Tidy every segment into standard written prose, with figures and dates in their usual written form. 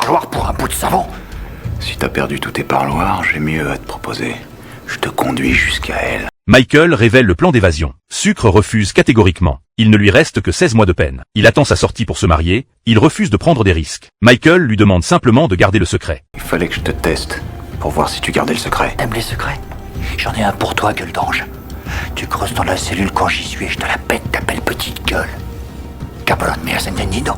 parloir pour un bout de savon. Si t'as perdu tous tes parloirs, j'ai mieux à te proposer. Je te conduis jusqu'à elle. Michael révèle le plan d'évasion. Sucre refuse catégoriquement. Il ne lui reste que 16 mois de peine. Il attend sa sortie pour se marier, il refuse de prendre des risques. Michael lui demande simplement de garder le secret. Il fallait que je te teste, pour voir si tu gardais le secret. T'aimes les secrets? J'en ai un pour toi, gueule d'ange. Tu creuses dans la cellule quand j'y suis et je te la pète, ta belle petite gueule. Cabrón, me has entendido?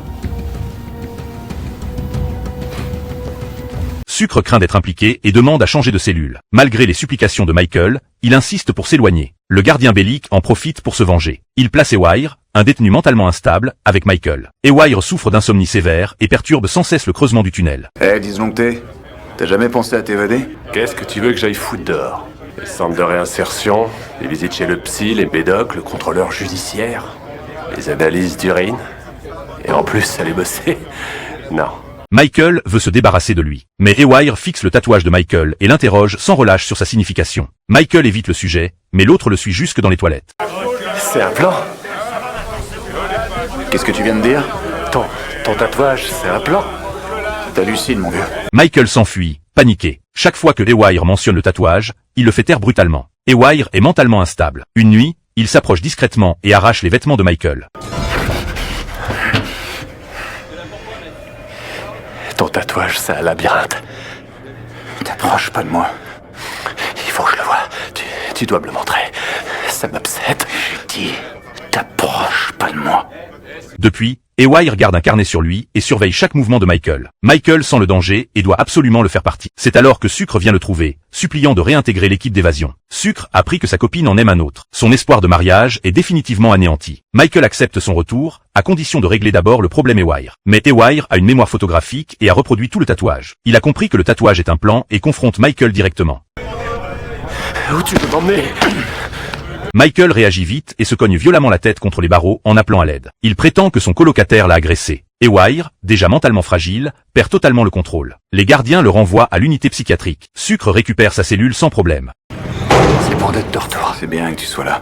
Sucre craint d'être impliqué et demande à changer de cellule. Malgré les supplications de Michael, il insiste pour s'éloigner. Le gardien bellique en profite pour se venger. Il place Ewire, un détenu mentalement instable, avec Michael. Ewire souffre d'insomnie sévère et perturbe sans cesse le creusement du tunnel. Disloncté, t'as jamais pensé à t'évader? Qu'est-ce que tu veux que j'aille foutre dehors? Les centres de réinsertion, les visites chez le psy, les médocs, le contrôleur judiciaire, les analyses d'urine. Et en plus, aller bosser? Non. Michael veut se débarrasser de lui. Mais Ewire fixe le tatouage de Michael et l'interroge sans relâche sur sa signification. Michael évite le sujet, mais l'autre le suit jusque dans les toilettes. C'est un plan? Qu'est-ce que tu viens de dire? Ton tatouage, c'est un plan? T'hallucines, mon vieux. Michael s'enfuit, paniqué. Chaque fois que Ewire mentionne le tatouage, il le fait taire brutalement. Ewire est mentalement instable. Une nuit, il s'approche discrètement et arrache les vêtements de Michael. Ton tatouage, c'est un labyrinthe. T'approches pas de moi. Il faut que je le voie. Tu dois me le montrer. Ça m'obsède. J'ai dit, t'approches pas de moi. Depuis, Ewire garde un carnet sur lui et surveille chaque mouvement de Michael. Michael sent le danger et doit absolument le faire partie. C'est alors que Sucre vient le trouver, suppliant de réintégrer l'équipe d'évasion. Sucre apprit que sa copine en aime un autre. Son espoir de mariage est définitivement anéanti. Michael accepte son retour, à condition de régler d'abord le problème Ewire. Mais Ewire a une mémoire photographique et a reproduit tout le tatouage. Il a compris que le tatouage est un plan et confronte Michael directement. Où tu veux m'emmener? Michael réagit vite et se cogne violemment la tête contre les barreaux en appelant à l'aide. Il prétend que son colocataire l'a agressé. Ewire, déjà mentalement fragile, perd totalement le contrôle. Les gardiens le renvoient à l'unité psychiatrique. Sucre récupère sa cellule sans problème. C'est bon d'être de retour. C'est bien que tu sois là.